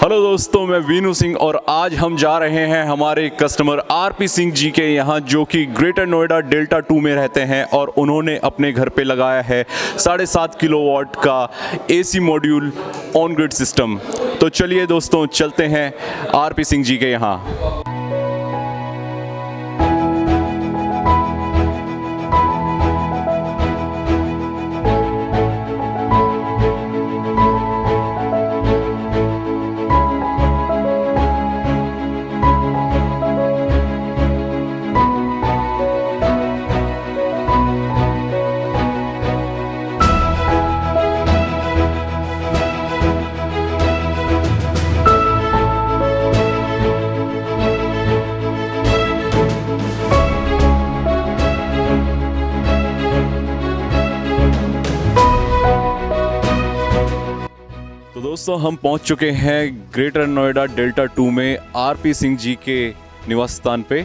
Hello दोस्तों, मैं वीनू सिंह और आज हम जा रहे हैं हमारे कस्टमर आरपी सिंह जी के यहाँ, जो कि ग्रेटर नोएडा डेल्टा 2 में रहते हैं और उन्होंने अपने घर पे लगाया है 7.5 किलोवाट का AC module on grid system. तो चलिए दोस्तों, चलते हैं आरपी सिंह जी के यहाँ। तो दोस्तों, हम पहुंच चुके हैं ग्रेटर नोएडा डेल्टा 2 में आरपी सिंह जी के निवास स्थान पे।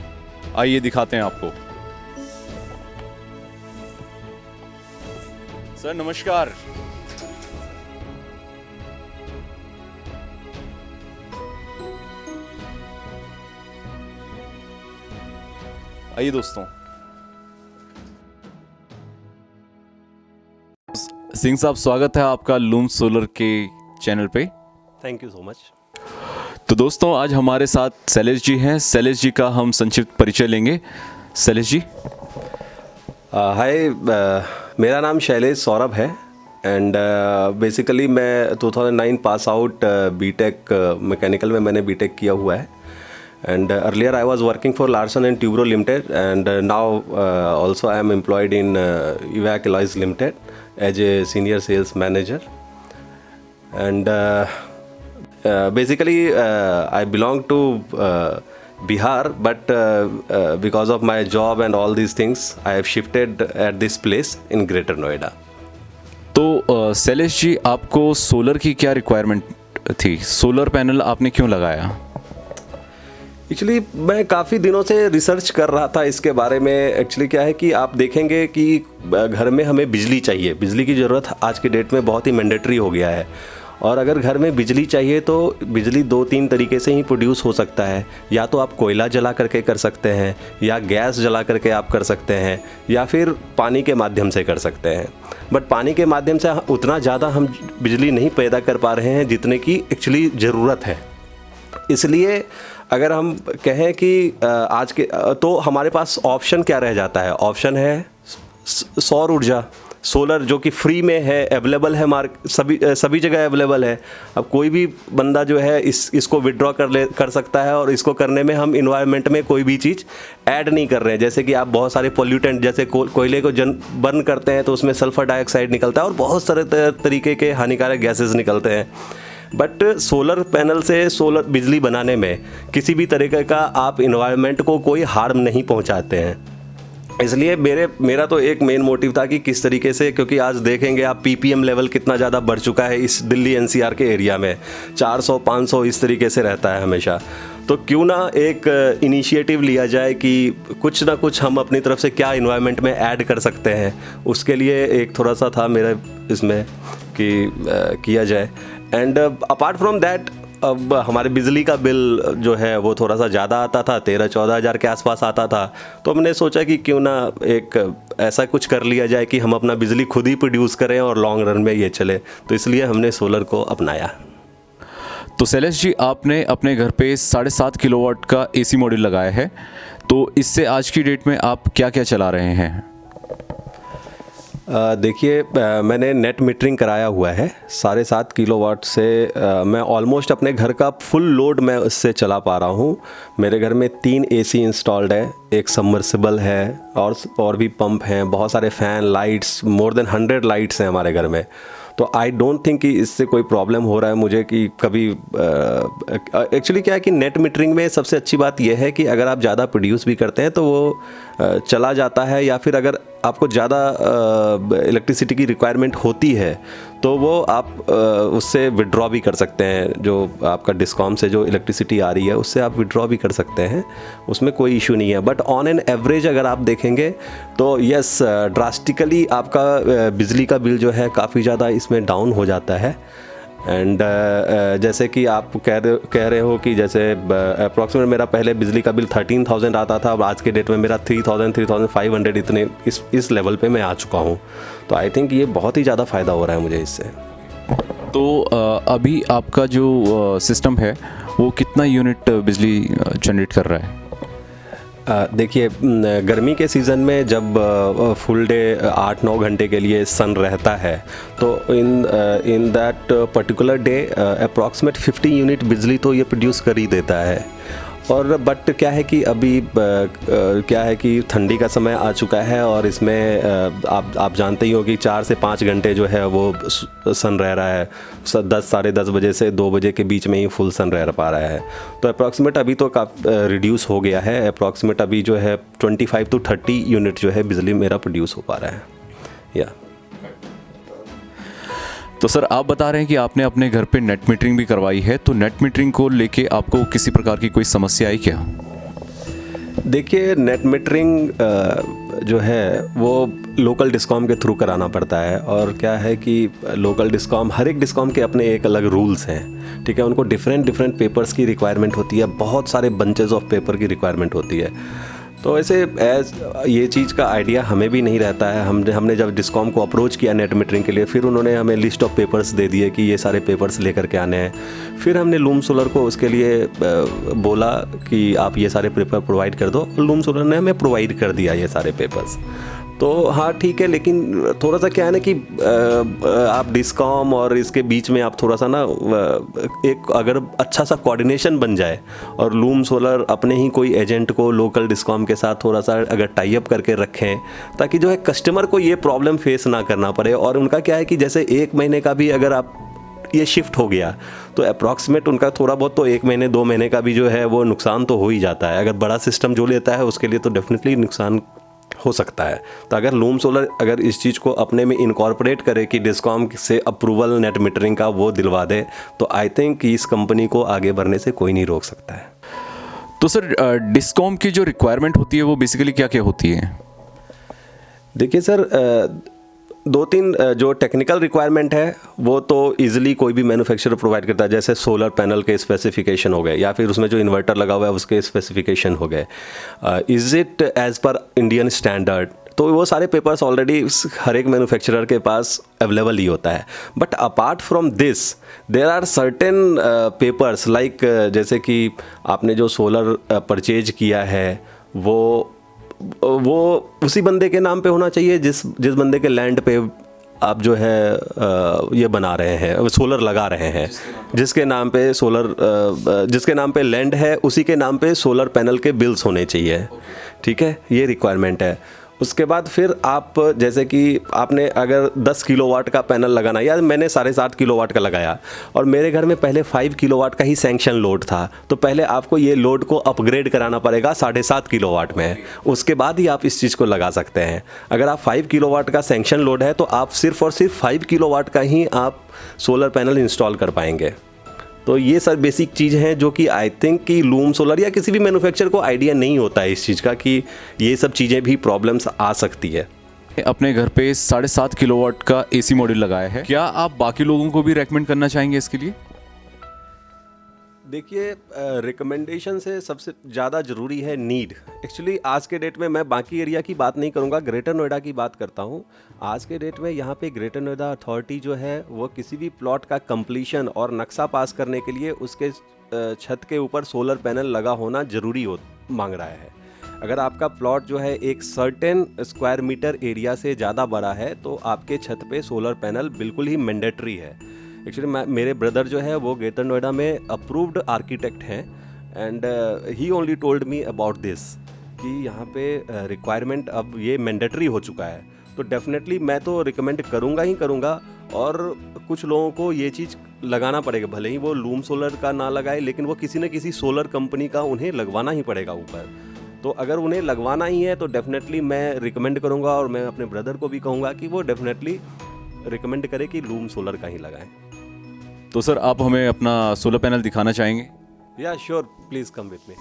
आइए दिखाते हैं आपको। सर नमस्कार। आइए दोस्तों। सिंह साहब, स्वागत है आपका लूम सोलर के चैनल पे। Thank you so much. तो दोस्तों, आज हमारे साथ शैलेश जी हैं। शैलेश जी का हम संक्षिप्त परिचय लेंगे। शैलेश जी। हाय, मेरा नाम शैलेश सौरभ है एंड बेसिकली मैं 2009 पास आउट बीटेक मैकेनिकल में मैंने बीटेक किया हुआ है and earlier I was working for Larsen and Toubro Limited and now also I am employed in Evac alloys limited as a senior sales manager and basically I belong to Bihar, but because of my job and all these things I have shifted at this place in Greater Noida. तो शैलेश जी, आपको solar की क्या requirement थी? Solar panel आपने क्यों लगाया? Actually मैं काफ़ी दिनों से रिसर्च कर रहा था इसके बारे में। एक्चुअली क्या है कि आप देखेंगे कि घर में हमें बिजली चाहिए, बिजली की ज़रूरत आज के डेट में बहुत ही मैंडेटरी हो गया है। और अगर घर में बिजली चाहिए तो बिजली 2-3 तरीके से ही प्रोड्यूस हो सकता है। या तो आप कोयला जला करके कर सकते हैं, या गैस जला करके आप कर सकते हैं, या फिर पानी के माध्यम से कर सकते हैं। बट पानी के माध्यम से उतना ज़्यादा हम बिजली नहीं पैदा कर पा रहे हैं जितने की एक्चुअली ज़रूरत है। इसलिए अगर हम कहें कि आज के तो हमारे पास ऑप्शन क्या रह जाता है? ऑप्शन है सौर ऊर्जा, सोलर, जो कि फ्री में है, अवेलेबल है, सभी जगह अवेलेबल है। अब कोई भी बंदा जो है इसको विड्रॉ कर सकता है और इसको करने में हम इन्वायरमेंट में कोई भी चीज़ ऐड नहीं कर रहे हैं। जैसे कि आप बहुत सारे पोल्यूटेंट, जैसे कोयले को बर्न करते हैं तो उसमें सल्फर डाइऑक्साइड निकलता है और बहुत सारे तरीके के हानिकारक गैसेज निकलते हैं। बट सोलर पैनल से सोलर बिजली बनाने में किसी भी तरीके का आप इन्वायरमेंट को कोई हार्म नहीं पहुंचाते हैं। इसलिए मेरा तो एक मेन मोटिव था कि किस तरीके से, क्योंकि आज देखेंगे आप पीपीएम लेवल कितना ज़्यादा बढ़ चुका है इस दिल्ली एनसीआर के एरिया में। 400-500 इस तरीके से रहता है हमेशा। तो क्यों ना एक इनिशिएटिव लिया जाए कि कुछ ना कुछ हम अपनी तरफ से क्या इन्वायरमेंट में ऐड कर सकते हैं। उसके लिए एक थोड़ा सा था मेरा इसमें कि किया जाए। एंड अपार्ट फ्रॉम दैट, अब हमारे बिजली का बिल जो है वो थोड़ा सा ज़्यादा आता था, 13-14 हज़ार के आसपास आता था। तो हमने सोचा कि क्यों ना एक ऐसा कुछ कर लिया जाए कि हम अपना बिजली खुद ही प्रोड्यूस करें और लॉन्ग रन में ये चले। तो इसलिए हमने सोलर को अपनाया। तो शैलेश जी, आपने अपने घर पे 7.5 किलोवाट का एसी मॉड्यूल लगाया है, तो इससे आज की डेट में आप क्या क्या चला रहे हैं? देखिए, मैंने नेट मीटरिंग कराया हुआ है। 7.5 किलोवाट से मैं ऑलमोस्ट अपने घर का फुल लोड मैं उससे चला पा रहा हूँ। मेरे घर में 3 एसी इंस्टॉल्ड है, एक सबमर्सिबल है और भी पंप हैं, बहुत सारे fan, lights, more than 100 lights हैं हमारे घर में। तो आई डोंट थिंक कि इससे कोई प्रॉब्लम हो रहा है मुझे कि कभी। एक्चुअली क्या है कि नेट मीटरिंग में सबसे अच्छी बात यह है कि अगर आप ज़्यादा प्रोड्यूस भी करते हैं तो वो चला जाता है, या फिर अगर आपको ज़्यादा इलेक्ट्रिसिटी की रिक्वायरमेंट होती है तो वो आप उससे विड्रॉ भी कर सकते हैं। जो आपका डिस्कॉम से जो इलेक्ट्रिसिटी आ रही है उससे आप विड्रॉ भी कर सकते हैं, उसमें कोई इशू नहीं है। बट ऑन एन एवरेज अगर आप देखेंगे तो यस, ड्रास्टिकली आपका बिजली का बिल जो है काफ़ी ज़्यादा इसमें डाउन हो जाता है। एंड जैसे कि आप कह रहे हो कि जैसे अप्रॉक्सीमेट मेरा पहले बिजली का बिल 13,000 आता था, अब आज के डेट में मेरा 3,000 3,500 इतने इस लेवल पे मैं आ चुका हूँ। तो आई थिंक ये बहुत ही ज़्यादा फ़ायदा हो रहा है मुझे इससे। तो अभी आपका जो सिस्टम है वो कितना यूनिट बिजली जनरेट कर रहा है? देखिए, गर्मी के सीज़न में जब फुल डे 8-9 घंटे के लिए सन रहता है तो in that particular day approximate 50 unit बिजली तो ये प्रोड्यूस कर ही देता है। और बट क्या है कि अभी क्या है कि ठंडी का समय आ चुका है और इसमें आप जानते ही हो कि 4 से 5 घंटे जो है वो सन रह रहा है। 10 साढ़े 10 बजे से 2 बजे के बीच में ही फुल सन रह पा रहा है। तो अप्रॉक्सीमेट अभी तो रिड्यूस हो गया है। अप्रॉक्सीमेट अभी जो है 25 to 30 यूनिट जो है बिजली मेरा प्रोड्यूस हो पा रहा है। या तो सर आप बता रहे हैं कि आपने अपने घर पे नेट मीटरिंग भी करवाई है, तो नेट मीटरिंग को लेके आपको किसी प्रकार की कोई समस्या आई क्या? देखिए, नेट मीटरिंग जो है वो लोकल डिस्कॉम के थ्रू कराना पड़ता है। और क्या है कि लोकल डिस्कॉम, हर एक डिस्कॉम के अपने एक अलग रूल्स हैं, ठीक है। उनको डिफरेंट पेपर्स की रिक्वायरमेंट होती है, बहुत सारे बंचेस ऑफ पेपर की रिक्वायरमेंट होती है। तो ऐसे ये चीज़ का आइडिया हमें भी नहीं रहता है। हमने जब डिस्कॉम को अप्रोच किया नेट मीटरिंग के लिए, फिर उन्होंने हमें लिस्ट ऑफ पेपर्स दे दिए कि ये सारे पेपर्स लेकर के आने हैं। फिर हमने लूम सोलर को उसके लिए बोला कि आप ये सारे पेपर प्रोवाइड कर दो। लूम सोलर ने हमें प्रोवाइड कर दिया ये सारे पेपर्स। तो हाँ ठीक है, लेकिन थोड़ा सा क्या है ना कि आप डिस्कॉम और इसके बीच में आप थोड़ा सा ना एक अगर अच्छा सा कोऑर्डिनेशन बन जाए और लूम सोलर अपने ही कोई एजेंट को लोकल डिस्कॉम के साथ थोड़ा सा अगर टाई अप करके रखें, ताकि जो है कस्टमर को ये प्रॉब्लम फेस ना करना पड़े। और उनका क्या है कि जैसे 1 महीने का भी अगर आप ये शिफ्ट हो गया तो अप्रॉक्सीमेट उनका थोड़ा बहुत तो 1 महीने 2 महीने का भी जो है वो नुकसान तो हो ही जाता है। अगर बड़ा सिस्टम जो लेता है उसके लिए तो डेफिनेटली नुकसान हो सकता है। तो अगर लूम सोलर अगर इस चीज़ को अपने में इनकॉर्पोरेट करे कि डिस्कॉम से अप्रूवल नेट मीटरिंग का वो दिलवा दे, तो आई थिंक इस कंपनी को आगे बढ़ने से कोई नहीं रोक सकता है। तो सर डिस्कॉम की जो रिक्वायरमेंट होती है वो बेसिकली क्या क्या होती है? देखिए सर, 2-3 जो टेक्निकल रिक्वायरमेंट है वो तो इजीली कोई भी मैन्युफैक्चरर प्रोवाइड करता है, जैसे सोलर पैनल के स्पेसिफिकेशन हो गए या फिर उसमें जो इन्वर्टर लगा हुआ है उसके स्पेसिफिकेशन हो गए। Is it as per Indian standard, तो वो सारे पेपर्स ऑलरेडी हर एक मैन्युफैक्चरर के पास अवेलेबल ही होता है। But apart from this there are certain papers like जैसे कि आपने जो सोलर परचेज किया है वो उसी बंदे के नाम पे होना चाहिए जिस बंदे के लैंड पे आप जो है ये बना रहे हैं, सोलर लगा रहे हैं। जिसके नाम पे लैंड है उसी के नाम पे सोलर पैनल के बिल्स होने चाहिए, ठीक है। ये रिक्वायरमेंट है। उसके बाद फिर आप जैसे कि आपने अगर 10 किलोवाट का पैनल लगाना, या मैंने 7.5 किलोवाट का लगाया और मेरे घर में पहले 5 किलोवाट का ही सैंक्शन लोड था, तो पहले आपको ये लोड को अपग्रेड कराना पड़ेगा 7.5 किलोवाट में, उसके बाद ही आप इस चीज़ को लगा सकते हैं। अगर आप 5 किलोवाट का सैंक्शन लोड है तो आप सिर्फ और सिर्फ 5 किलोवाट का ही आप सोलर पैनल इंस्टॉल कर पाएंगे। तो ये सब बेसिक चीज़ हैं जो कि आई थिंक कि लूम सोलर या किसी भी मैन्युफैक्चरर को आइडिया नहीं होता है इस चीज़ का कि ये सब चीज़ें भी प्रॉब्लम्स आ सकती है। अपने घर पे 7.5 किलोवाट का एसी मॉड्यूल लगाया है, क्या आप बाकी लोगों को भी रेकमेंड करना चाहेंगे इसके लिए? देखिए, रिकमेंडेशन से सबसे ज़्यादा ज़रूरी है नीड। एक्चुअली आज के डेट में मैं बाकी एरिया की बात नहीं करूँगा, ग्रेटर नोएडा की बात करता हूँ। आज के डेट में यहाँ पे ग्रेटर नोएडा अथॉरिटी जो है वो किसी भी प्लॉट का कंप्लीशन और नक्शा पास करने के लिए उसके छत के ऊपर सोलर पैनल लगा होना ज़रूरी मांग रहा है। अगर आपका प्लॉट जो है एक सर्टेन स्क्वायर मीटर एरिया से ज़्यादा बड़ा है तो आपके छत पे सोलर पैनल बिल्कुल ही मैंडेटरी है। एक्चुअली मेरे ब्रदर जो है वो ग्रेटर नोएडा में अप्रूव्ड आर्किटेक्ट हैं and he only told me about this कि यहाँ पे रिक्वायरमेंट अब ये मैंडेटरी हो चुका है। तो डेफिनेटली मैं तो रिकमेंड करूँगा ही करूँगा, और कुछ लोगों को ये चीज़ लगाना पड़ेगा, भले ही वो लूम सोलर का ना लगाए लेकिन वो किसी न किसी सोलर कंपनी का उन्हें लगवाना ही पड़ेगा ऊपर। तो अगर उन्हें लगवाना ही है तो डेफिनेटली मैं रिकमेंड करूँगा, और मैं अपने ब्रदर को भी कहूँगा कि वो डेफिनेटली रिकमेंड करे कि लूम सोलर का ही लगाएं। तो सर आप हमें अपना सोलर पैनल दिखाना चाहेंगे? या sure, please come with me.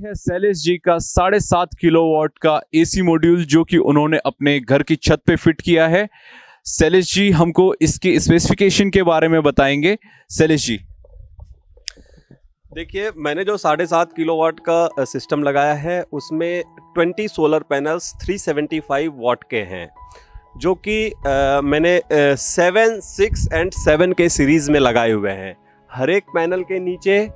है शैलेश जी का 7.5 किलोवाट का एसी मॉड्यूल जो कि उन्होंने अपने घर की छत पे फिट किया है। शैलेश जी हमको इसकी स्पेसिफिकेशन के बारे में बताएंगे। शैलेश जी, देखिए, मैंने जो 7.5 किलोवाट का सिस्टम लगाया है उसमें 20 सोलर पैनल्स 375 वाट के हैं, जो कि मैंने 7, 6 एंड 7 के सीरीज़ में लगाए हुए हैं। हर एक पैनल के नीचे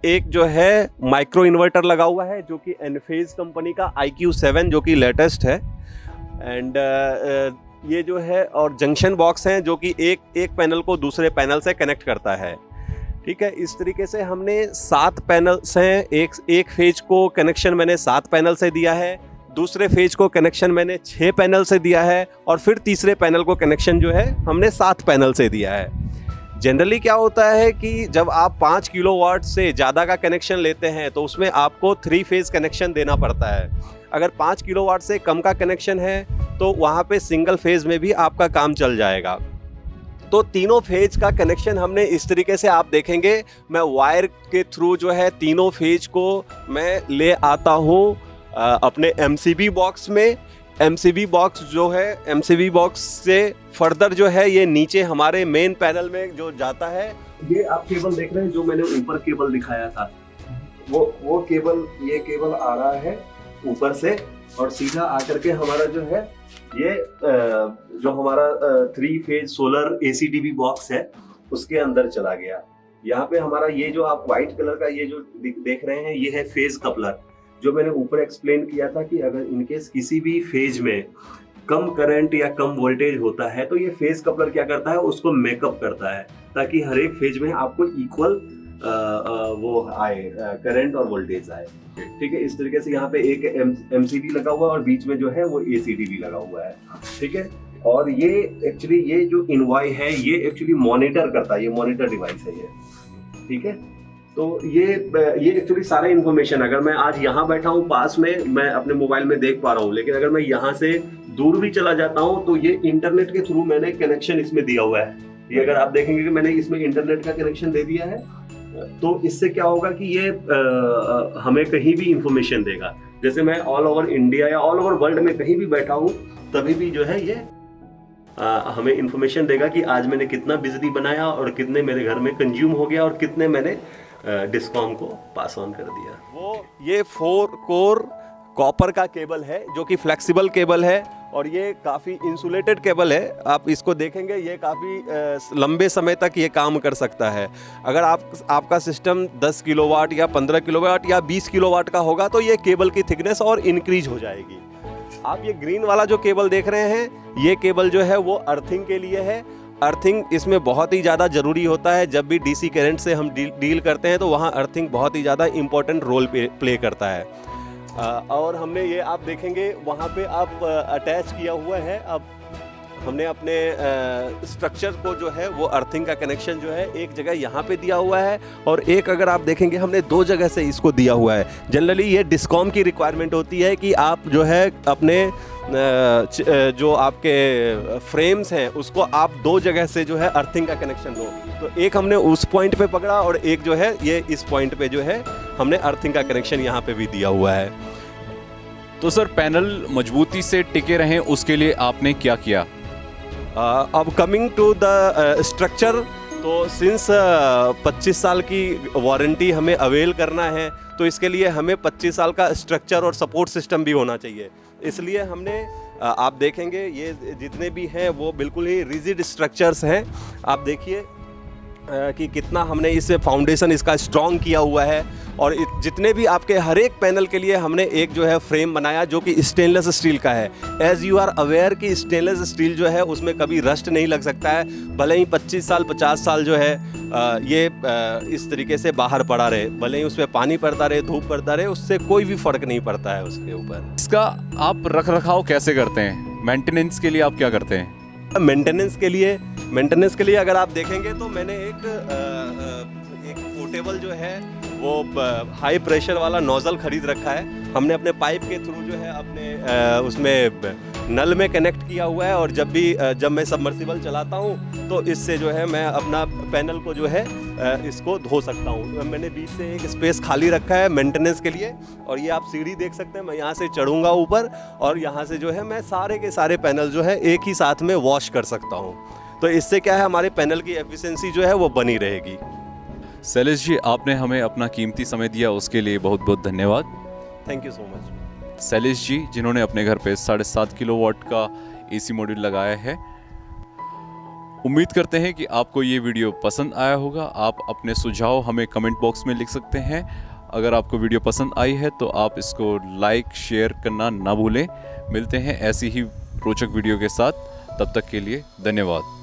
एक जो है माइक्रो इन्वर्टर लगा हुआ है, जो कि एनफेज कंपनी का IQ7 जो कि लेटेस्ट है। एंड ये जो है और जंक्शन बॉक्स हैं जो कि एक पैनल को दूसरे पैनल से कनेक्ट करता है। ठीक है, इस तरीके से हमने 7 पैनल्स हैं। एक फेज को कनेक्शन मैंने 7 पैनल से दिया है, दूसरे फेज को कनेक्शन मैंने 6 पैनल से दिया है, और फिर तीसरे पैनल को कनेक्शन जो है हमने 7 पैनल से दिया है। जनरली क्या होता है कि जब आप 5 किलोवाट से ज़्यादा का कनेक्शन लेते हैं तो उसमें आपको 3 फेज कनेक्शन देना पड़ता है। अगर 5 किलोवाट से कम का कनेक्शन है तो वहाँ पे सिंगल फेज में भी आपका काम चल जाएगा। तो तीनों फेज का कनेक्शन हमने इस तरीके से, आप देखेंगे मैं वायर के थ्रू जो है तीनों फेज को मैं ले आता हूँ अपने MCB बॉक्स में। MCB बॉक्स जो है, MCB बॉक्स से फर्दर जो है ये नीचे हमारे मेन पैनल में जो जाता है, ये आप केबल देख रहे हैं जो मैंने ऊपर केबल दिखाया था, वो केबल, ये केबल आ रहा है ऊपर से और सीधा आकर के हमारा जो है ये जो हमारा 3 फेज सोलर ACDB बॉक्स है उसके अंदर चला गया। यहाँ पे हमारा ये जो आप व्हाइट कलर का ये जो देख रहे हैं, ये है फेज कपलर, जो मैंने ऊपर एक्सप्लेन किया था कि अगर इनकेस किसी भी फेज में कम करंट या कम वोल्टेज होता है तो ये फेज कपलर क्या करता है, उसको मेकअप करता है ताकि हर एक फेज में आपको इक्वल वो आए, करंट और वोल्टेज आए। ठीक है, इस तरीके से यहाँ पे एक MCB लगा हुआ है और बीच में जो है वो ACDB लगा हुआ है। ठीक है, और ये एक्चुअली ये जो इनवाई है ये एक्चुअली मॉनिटर करता है, ये मॉनिटर डिवाइस है ये। ठीक है, तो ये एक्चुअली सारा इन्फॉर्मेशन, अगर मैं आज यहाँ बैठा हूँ पास में, मैं अपने मोबाइल में देख पा रहा हूँ, लेकिन अगर मैं यहाँ से दूर भी चला जाता हूँ तो ये इंटरनेट के थ्रू मैंने कनेक्शन इसमें दिया हुआ है। ये अगर आप देखेंगे कि मैंने इसमें इंटरनेट का कनेक्शन दे दिया है, तो इससे क्या होगा कि ये हमें कहीं भी इंफॉर्मेशन देगा। जैसे मैं ऑल ओवर इंडिया या ऑल ओवर वर्ल्ड में कहीं भी बैठा हूँ तभी भी जो है ये हमें इंफॉर्मेशन देगा कि आज मैंने कितना बिजली बनाया और कितने मेरे घर में कंज्यूम हो गया और कितने मैंने डिस्कॉम को पास ऑन कर दिया। वो ये 4 कोर कॉपर का केबल है जो कि फ्लेक्सिबल केबल है और ये काफ़ी इंसुलेटेड केबल है। आप इसको देखेंगे ये काफ़ी लंबे समय तक ये काम कर सकता है। अगर आपका सिस्टम 10 किलोवाट या 15 किलोवाट या 20 किलोवाट का होगा तो ये केबल की थिकनेस और इंक्रीज हो जाएगी। आप ये ग्रीन वाला जो केबल देख रहे हैं, ये केबल जो है वो अर्थिंग के लिए है। अर्थिंग इसमें बहुत ही ज़्यादा ज़रूरी होता है। जब भी DC करंट से हम डील करते हैं तो वहाँ अर्थिंग बहुत ही ज़्यादा इम्पोर्टेंट रोल प्ले करता है। और हमने ये आप देखेंगे वहाँ पे आप अटैच किया हुआ है। अब हमने अपने स्ट्रक्चर को जो है वो अर्थिंग का कनेक्शन जो है एक जगह यहाँ पे दिया हुआ है और एक अगर आप देखेंगे हमने 2 जगह से इसको दिया हुआ है। जनरली ये डिस्कॉम की रिक्वायरमेंट होती है कि आप जो है अपने जो आपके फ्रेम्स हैं उसको आप 2 जगह से जो है अर्थिंग का कनेक्शन दो। तो एक हमने उस पॉइंट पे पकड़ा और एक जो है ये इस पॉइंट पे जो है हमने अर्थिंग का कनेक्शन यहाँ पे भी दिया हुआ है। तो सर पैनल मजबूती से टिके रहें उसके लिए आपने क्या किया? अब कमिंग टू द स्ट्रक्चर, तो सिंस 25 साल की वारंटी हमें अवेल करना है तो इसके लिए हमें 25 साल का स्ट्रक्चर और सपोर्ट सिस्टम भी होना चाहिए। इसलिए हमने आप देखेंगे ये जितने भी हैं वो बिल्कुल ही रिजिड स्ट्रक्चर्स हैं। आप देखिए कि कितना हमने इस फाउंडेशन इसका स्ट्रॉन्ग किया हुआ है और जितने भी आपके हर एक पैनल के लिए हमने एक जो है फ्रेम बनाया जो कि स्टेनलेस स्टील का है। एज़ यू आर अवेयर कि स्टेनलेस स्टील जो है उसमें कभी रस्ट नहीं लग सकता है, भले ही 25 साल 50 साल जो है ये इस तरीके से बाहर पड़ा रहे, भले ही उसमें पानी पड़ता रहे, धूप पड़ता रहे, उससे कोई भी फ़र्क नहीं पड़ता है उसके ऊपर। इसका आप रख रखाव कैसे करते हैं? मेंटेनेंस के लिए आप क्या करते हैं? मेंटेनेंस के लिए अगर आप देखेंगे तो मैंने एक पोर्टेबल जो है वो हाई प्रेशर वाला नोज़ल खरीद रखा है हमने, अपने पाइप के थ्रू जो है अपने उसमें नल में कनेक्ट किया हुआ है, और जब मैं सबमर्सिबल चलाता हूँ तो इससे जो है मैं अपना पैनल को जो है इसको धो सकता हूँ। मैंने बीच से एक स्पेस खाली रखा है मेंटेनेंस के लिए, और ये आप सीढ़ी देख सकते हैं, मैं यहाँ से चढ़ूँगा ऊपर और यहाँ से जो है मैं सारे के सारे पैनल जो है एक ही साथ में वॉश कर सकता हूँ। तो इससे क्या है, हमारे पैनल की एफिशिएंसी जो है वो बनी रहेगी। शैलेश जी, आपने हमें अपना कीमती समय दिया, उसके लिए बहुत बहुत धन्यवाद। Thank you so much. Shailesh ji, जिन्होंने अपने घर पे 7.5 किलोवाट का एसी मॉड्यूल लगाया है। उम्मीद करते हैं कि आपको ये वीडियो पसंद आया होगा। आप अपने सुझाव हमें कमेंट बॉक्स में लिख सकते हैं। अगर आपको वीडियो पसंद आई है तो आप इसको लाइक शेयर करना ना भूलें। मिलते हैं ऐसी ही रोचक वीडियो के साथ, तब तक के लिए धन्यवाद।